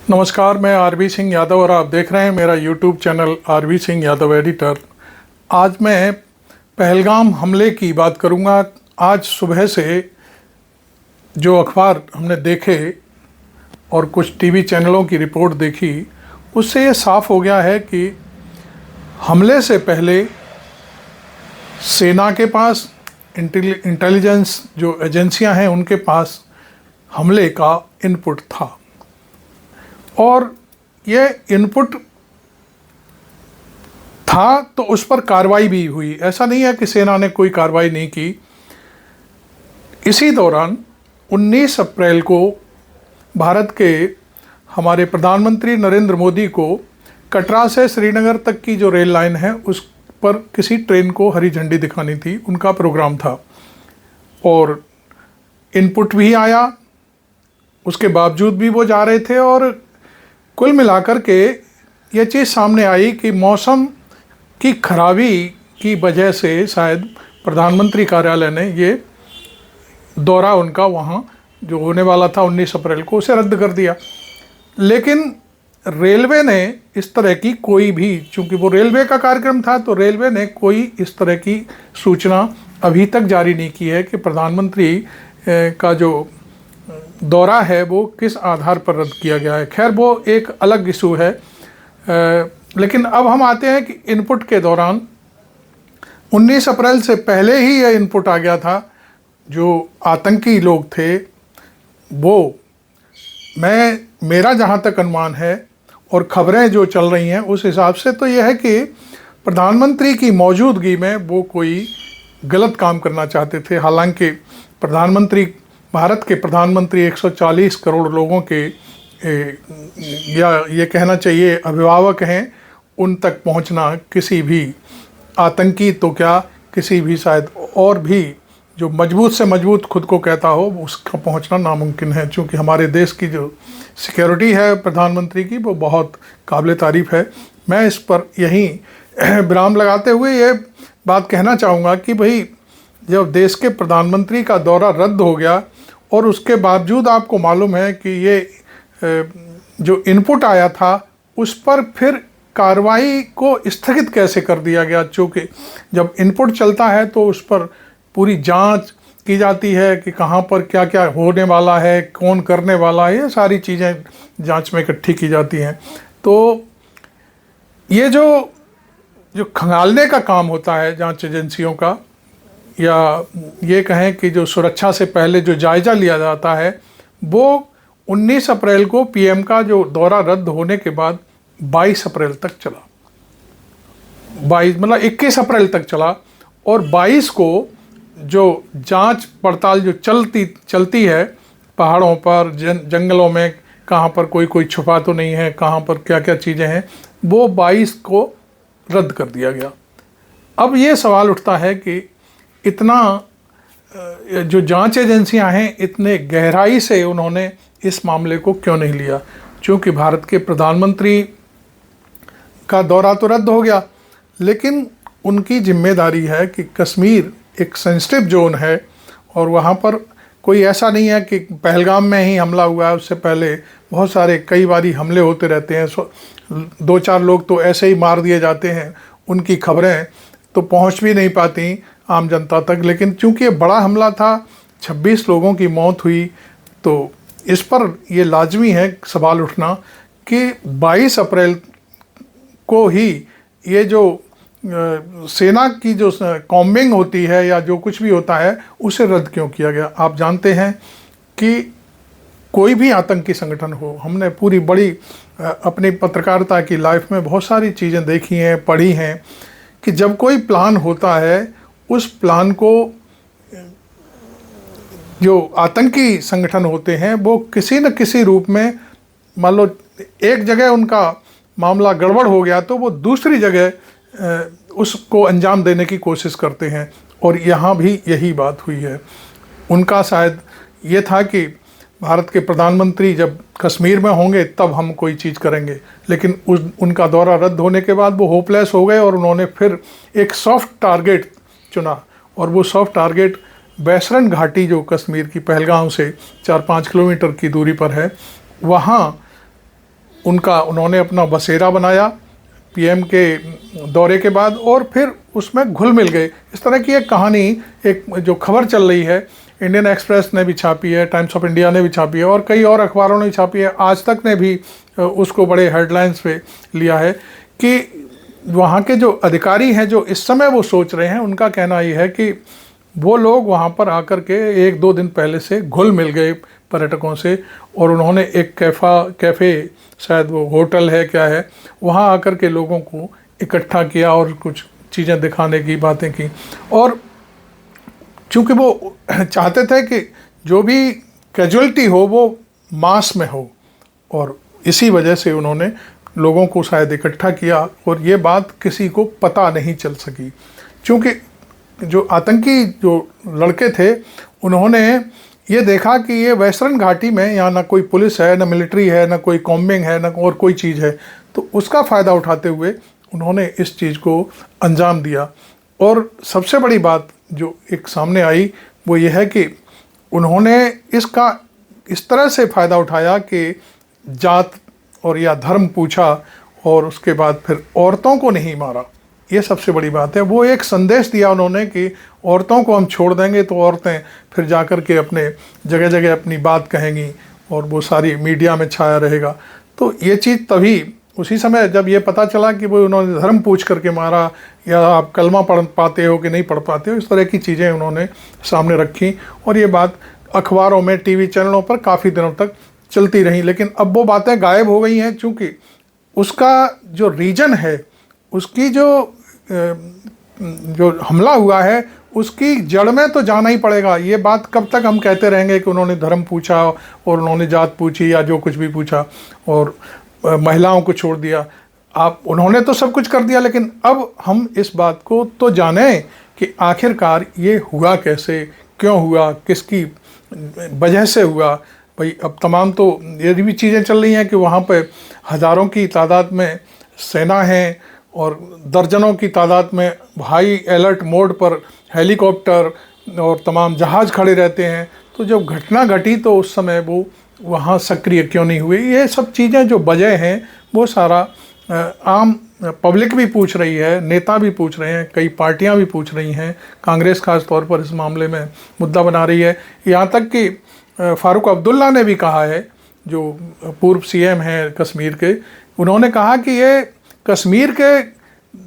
नमस्कार, मैं आरवी सिंह यादव और आप देख रहे हैं मेरा YouTube channel RV Singh Yadav editor. आज मैं पहलगाम हमले की बात करूंगा। आज सुबह से जो अखबार हमने देखे और कुछ टीवी चैनलों की रिपोर्ट देखी, उससे ये साफ हो गया है कि हमले से पहले सेना के पास, इंटेलिजेंस जो एजेंसियां हैं उनके पास हमले का इनपुट था और ये इनपुट था तो उस पर कार्रवाई भी हुई। ऐसा नहीं है कि सेना ने कोई कार्रवाई नहीं की। इसी दौरान 19 अप्रैल को भारत के हमारे प्रधानमंत्री नरेंद्र मोदी को कटरा से श्रीनगर तक की जो रेल लाइन है उस पर किसी ट्रेन को हरी झंडी दिखानी थी, उनका प्रोग्राम था और इनपुट भी आया। उसके बावजूद भी वो जा रहे थे और कुल मिलाकर के ये चीज़ सामने आई कि मौसम की खराबी की वजह से शायद प्रधानमंत्री कार्यालय ने ये दौरा उनका वहाँ जो होने वाला था 19 अप्रैल को, उसे रद्द कर दिया। लेकिन रेलवे ने इस तरह की कोई भी, चूँकि वो रेलवे का कार्यक्रम था, तो रेलवे ने कोई इस तरह की सूचना अभी तक जारी नहीं की है कि प्रधानमंत्री का जो दौरा है वो किस आधार पर रद्द किया गया है। खैर, वो एक अलग इशू है। लेकिन अब हम आते हैं कि इनपुट के दौरान 19 अप्रैल से पहले ही यह इनपुट आ गया था। जो आतंकी लोग थे वो, मेरा जहाँ तक अनुमान है और ख़बरें जो चल रही हैं उस हिसाब से तो यह है कि प्रधानमंत्री की मौजूदगी में वो कोई गलत काम करना चाहते थे। हालांकि भारत के प्रधानमंत्री 140 करोड़ लोगों के या ये कहना चाहिए अभिभावक हैं, उन तक पहुंचना किसी भी आतंकी तो क्या, किसी भी शायद और भी जो मजबूत से मजबूत खुद को कहता हो, उसका पहुंचना नामुमकिन है। क्योंकि हमारे देश की जो सिक्योरिटी है प्रधानमंत्री की, वो बहुत काबिल तारीफ़ है। मैं इस पर यहीं विराम लगाते हुए ये बात कहना चाहूँगा कि भाई, जब देश के प्रधानमंत्री का दौरा रद्द हो गया और उसके बावजूद आपको मालूम है कि ये जो इनपुट आया था उस पर फिर कार्रवाई को स्थगित कैसे कर दिया गया। चूँकि जब इनपुट चलता है तो उस पर पूरी जांच की जाती है कि कहाँ पर क्या क्या होने वाला है, कौन करने वाला है, ये सारी चीज़ें जांच में इकट्ठी की जाती हैं। तो ये जो खंगालने का काम होता है जांच एजेंसियों का, या ये कहें कि जो सुरक्षा से पहले जो जायज़ा लिया जाता है, वो 19 अप्रैल को पीएम का जो दौरा रद्द होने के बाद 22 अप्रैल तक चला। 21 अप्रैल तक चला और 22 को जो जांच पड़ताल जो चलती है पहाड़ों पर, जंगलों में, कहाँ पर कोई छुपा तो नहीं है, कहाँ पर क्या क्या चीज़ें हैं, वो 22 को रद्द कर दिया गया। अब ये सवाल उठता है कि इतना जो जांच एजेंसियां हैं, इतने गहराई से उन्होंने इस मामले को क्यों नहीं लिया। क्योंकि भारत के प्रधानमंत्री का दौरा तो रद्द हो गया, लेकिन उनकी जिम्मेदारी है कि कश्मीर एक सेंसिटिव जोन है और वहाँ पर कोई ऐसा नहीं है कि पहलगाम में ही हमला हुआ है। उससे पहले बहुत सारे कई बारी हमले होते रहते हैं। 2-4 लोग तो ऐसे ही मार दिए जाते हैं, उनकी खबरें तो पहुँच भी नहीं पाती आम जनता तक। लेकिन चूंकि ये बड़ा हमला था, 26 लोगों की मौत हुई, तो इस पर ये लाजमी है सवाल उठना कि 22 अप्रैल को ही ये जो सेना की जो कॉम्बिंग होती है या जो कुछ भी होता है उसे रद्द क्यों किया गया। आप जानते हैं कि कोई भी आतंकी संगठन हो, हमने पूरी बड़ी अपनी पत्रकारिता की लाइफ में बहुत सारी चीज़ें देखी हैं, पढ़ी हैं कि जब कोई प्लान होता है, उस प्लान को जो आतंकी संगठन होते हैं वो किसी न किसी रूप में, मान लो एक जगह उनका मामला गड़बड़ हो गया तो वो दूसरी जगह उसको अंजाम देने की कोशिश करते हैं। और यहाँ भी यही बात हुई है। उनका शायद ये था कि भारत के प्रधानमंत्री जब कश्मीर में होंगे तब हम कोई चीज़ करेंगे, लेकिन उनका दौरा रद्द होने के बाद वो होपलेस हो गए और उन्होंने फिर एक सॉफ्ट टारगेट चुना। और वो सॉफ्ट टारगेट बैसरन घाटी जो कश्मीर की पहलगाम से 4-5 किलोमीटर की दूरी पर है, वहाँ उन्होंने अपना बसेरा बनाया पीएम के दौरे के बाद, और फिर उसमें घुल मिल गए। इस तरह की एक कहानी, एक जो खबर चल रही है, इंडियन एक्सप्रेस ने भी छापी है, टाइम्स ऑफ इंडिया ने भी छापी है, और कई और अखबारों ने छापी है, आज तक ने भी उसको बड़े हेडलाइंस पे लिया है कि वहाँ के जो अधिकारी हैं जो इस समय वो सोच रहे हैं, उनका कहना ये है कि वो लोग वहाँ पर आकर के 1-2 दिन पहले से घुल मिल गए पर्यटकों से, और उन्होंने एक कैफ़े, शायद वो होटल है क्या है, वहाँ आकर के लोगों को इकट्ठा किया और कुछ चीज़ें दिखाने की बातें की। और चूँकि वो चाहते थे कि जो भी कैजुअलिटी हो वो मास में हो, और इसी वजह से उन्होंने लोगों को शायद इकट्ठा किया, और ये बात किसी को पता नहीं चल सकी। क्योंकि जो आतंकी जो लड़के थे, उन्होंने ये देखा कि ये वेस्टर्न घाटी में यहाँ ना कोई पुलिस है, ना मिलिट्री है, ना कोई कॉम्बिंग है, ना और कोई चीज़ है, तो उसका फ़ायदा उठाते हुए उन्होंने इस चीज़ को अंजाम दिया। और सबसे बड़ी बात जो एक सामने आई वो ये है कि उन्होंने इसका इस तरह से फ़ायदा उठाया कि जात और या धर्म पूछा, और उसके बाद फिर औरतों को नहीं मारा। ये सबसे बड़ी बात है। वो एक संदेश दिया उन्होंने कि औरतों को हम छोड़ देंगे तो औरतें फिर जाकर के अपने जगह जगह अपनी बात कहेंगी, और वो सारी मीडिया में छाया रहेगा। तो ये चीज़ तभी उसी समय जब ये पता चला कि वो उन्होंने धर्म पूछ करके मारा, या आप कलमा पढ़ पाते हो कि नहीं पढ़ पाते हो, इस तरह की चीज़ें उन्होंने सामने रखी, और ये बात अखबारों में, टीवी चैनलों पर काफ़ी दिनों तक चलती रही। लेकिन अब वो बातें गायब हो गई हैं, चूँकि उसका जो रीजन है, उसकी जो हमला हुआ है, उसकी जड़ में तो जाना ही पड़ेगा। ये बात कब तक हम कहते रहेंगे कि उन्होंने धर्म पूछा और उन्होंने जात पूछी या जो कुछ भी पूछा, और महिलाओं को छोड़ दिया। उन्होंने तो सब कुछ कर दिया, लेकिन अब हम इस बात को तो जाने कि आखिरकार ये हुआ कैसे, क्यों हुआ, किसकी वजह से हुआ। भाई अब तमाम तो ये भी चीज़ें चल रही हैं कि वहाँ पे हज़ारों की तादाद में सेना है, और दर्जनों की तादाद में हाई अलर्ट मोड पर हेलीकॉप्टर और तमाम जहाज़ खड़े रहते हैं। तो जब घटना घटी तो उस समय वो वहाँ सक्रिय क्यों नहीं हुए? ये सब चीज़ें जो वजह हैं वो सारा आम पब्लिक भी पूछ रही है, नेता भी पूछ रहे हैं, कई पार्टियां भी पूछ रही हैं। कांग्रेस खास तौर पर इस मामले में मुद्दा बना रही है। यहाँ तक कि फारूक अब्दुल्ला ने भी कहा है, जो पूर्व सीएम हैं कश्मीर के, उन्होंने कहा कि ये कश्मीर के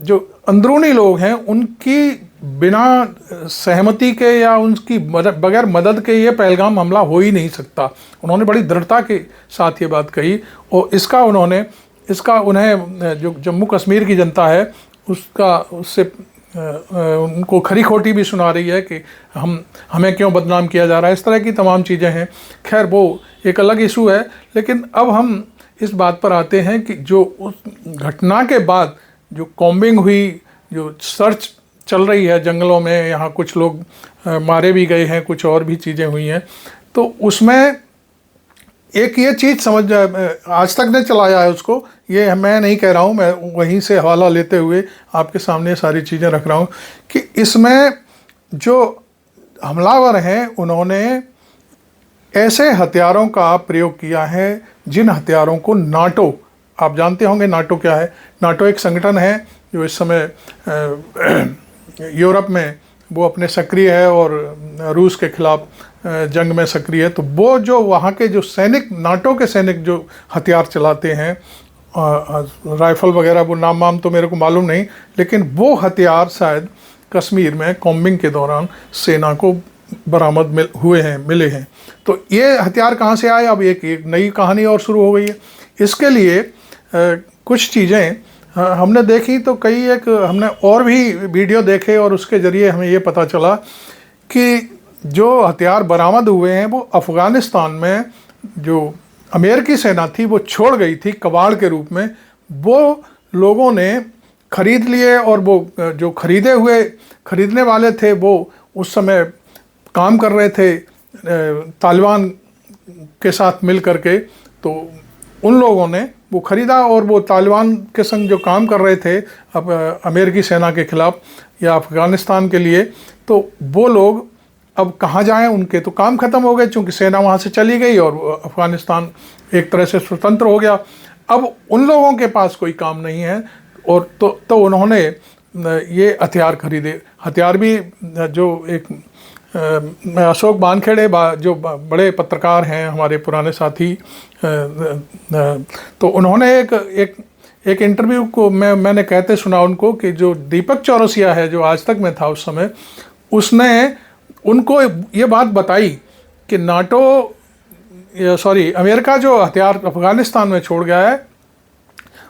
जो अंदरूनी लोग हैं उनकी बिना सहमति के या उनकी बगैर मदद के ये पहलगाम हमला हो ही नहीं सकता। उन्होंने बड़ी दृढ़ता के साथ ये बात कही, और इसका उन्हें जो जम्मू कश्मीर की जनता है उससे उनको खरी खोटी भी सुना रही है कि हमें क्यों बदनाम किया जा रहा है। इस तरह की तमाम चीज़ें हैं। खैर वो एक अलग इशू है। लेकिन अब हम इस बात पर आते हैं कि जो उस घटना के बाद जो कॉम्बिंग हुई, जो सर्च चल रही है जंगलों में, यहाँ कुछ लोग मारे भी गए हैं, कुछ और भी चीज़ें हुई हैं, तो उसमें एक ये चीज़ समझ आज तक ने चलाया है उसको। ये मैं नहीं कह रहा हूँ, मैं वहीं से हवाला लेते हुए आपके सामने सारी चीज़ें रख रहा हूँ कि इसमें जो हमलावर हैं उन्होंने ऐसे हथियारों का प्रयोग किया है जिन हथियारों को नाटो, आप जानते होंगे नाटो क्या है। नाटो एक संगठन है जो इस समय यूरोप में वो अपने सक्रिय है और रूस के खिलाफ जंग में सक्रिय है। तो वो जो वहाँ के जो सैनिक, नाटो के सैनिक जो हथियार चलाते हैं, राइफ़ल वगैरह, वो नाम तो मेरे को मालूम नहीं, लेकिन वो हथियार शायद कश्मीर में कॉम्बिंग के दौरान सेना को बरामद मिले हैं। तो ये हथियार कहाँ से आए, अब एक नई कहानी और शुरू हो गई है। इसके लिए कुछ चीज़ें हमने देखी, तो हमने और भी वीडियो देखे, और उसके ज़रिए हमें ये पता चला कि जो हथियार बरामद हुए हैं वो अफ़गानिस्तान में जो अमेरिकी सेना थी वो छोड़ गई थी कबाड़ के रूप में। वो लोगों ने ख़रीद लिए, और वो जो खरीदने वाले थे वो उस समय काम कर रहे थे तालिबान के साथ मिल करके। तो उन लोगों ने वो ख़रीदा, और वो तालिबान के संग जो काम कर रहे थे अब अमेरिकी सेना के ख़िलाफ़ या अफ़गानिस्तान के लिए, तो वो लोग अब कहाँ जाएं, उनके तो काम ख़त्म हो गए, चूँकि सेना वहाँ से चली गई और अफ़गानिस्तान एक तरह से स्वतंत्र हो गया। अब उन लोगों के पास कोई काम नहीं है और तो उन्होंने ये हथियार खरीदे। हथियार भी जो एक अशोक वानखेड़े जो बड़े पत्रकार हैं, हमारे पुराने साथी, तो उन्होंने एक इंटरव्यू को मैंने कहते सुना उनको कि जो दीपक चौरसिया है, जो आज तक में था उस समय, उसने उनको ये बात बताई कि अमेरिका जो हथियार अफ़गानिस्तान में छोड़ गया है,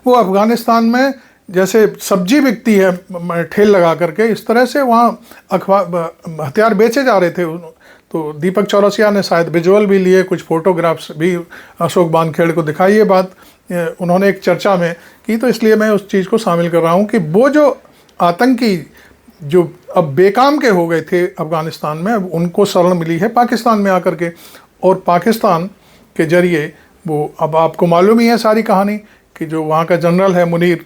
वो अफ़गानिस्तान में जैसे सब्जी बिकती है ठेल लगा करके, इस तरह से वहाँ हथियार बेचे जा रहे थे। तो दीपक चौरसिया ने शायद विजुअल भी लिए, कुछ फोटोग्राफ्स भी अशोक वानखेड़े को दिखाई। ये बात उन्होंने एक चर्चा में की, तो इसलिए मैं उस चीज़ को शामिल कर रहा हूँ कि वो जो आतंकी जो अब बेकाम के हो गए थे अफ़गानिस्तान में, अब उनको शरण मिली है पाकिस्तान में आकर के, और पाकिस्तान के जरिए वो, अब आपको मालूम ही है सारी कहानी कि जो वहाँ का जनरल है मुनीर,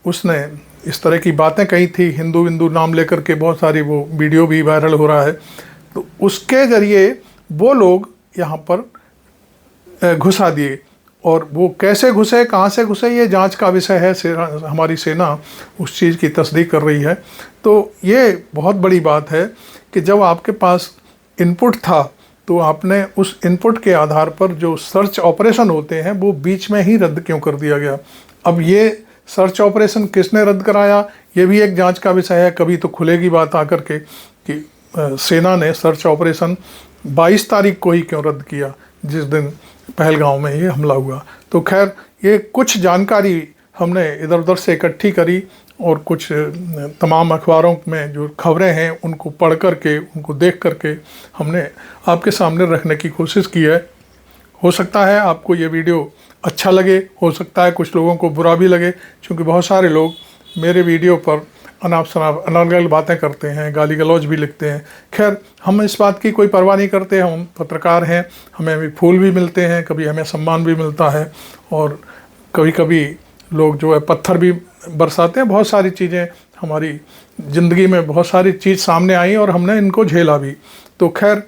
उसने इस तरह की बातें कही थी, हिंदू नाम लेकर के, बहुत सारी वो वीडियो भी वायरल हो रहा है। तो उसके ज़रिए वो लोग यहाँ पर घुसा दिए, और वो कैसे घुसे, कहाँ से घुसे, ये जांच का विषय है। हमारी सेना उस चीज़ की तस्दीक कर रही है। तो ये बहुत बड़ी बात है कि जब आपके पास इनपुट था तो आपने उस इनपुट के आधार पर जो सर्च ऑपरेशन होते हैं वो बीच में ही रद्द क्यों कर दिया गया। अब ये सर्च ऑपरेशन किसने रद्द कराया, ये भी एक जांच का विषय है। कभी तो खुलेगी बात आकर के कि सेना ने सर्च ऑपरेशन 22 तारीख को ही क्यों रद्द किया, जिस दिन पहलगांव में ये हमला हुआ। तो खैर, ये कुछ जानकारी हमने इधर उधर से इकट्ठी करी, और कुछ तमाम अखबारों में जो खबरें हैं उनको पढ़ करके, उनको देख करके हमने आपके सामने रखने की कोशिश की है। हो सकता है आपको ये वीडियो अच्छा लगे, हो सकता है कुछ लोगों को बुरा भी लगे, क्योंकि बहुत सारे लोग मेरे वीडियो पर अनाप शनाप अनर्गल बातें करते हैं, गाली गलौज भी लिखते हैं। खैर, हम इस बात की कोई परवाह नहीं करते। हम पत्रकार हैं, हमें भी फूल भी मिलते हैं, कभी हमें सम्मान भी मिलता है, और कभी कभी लोग जो है पत्थर भी बरसाते हैं। बहुत सारी चीज़ें हमारी ज़िंदगी में, बहुत सारी चीज़ सामने आई और हमने इनको झेला भी। तो खैर,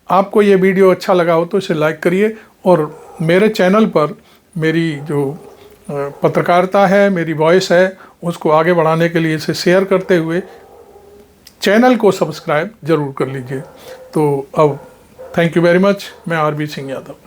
आपको ये वीडियो अच्छा लगा हो तो इसे लाइक करिए, और मेरे चैनल पर मेरी जो पत्रकारिता है, मेरी वॉइस है, उसको आगे बढ़ाने के लिए इसे शेयर करते हुए चैनल को सब्सक्राइब ज़रूर कर लीजिए। तो अब थैंक यू वेरी मच। मैं आरबी सिंह यादव।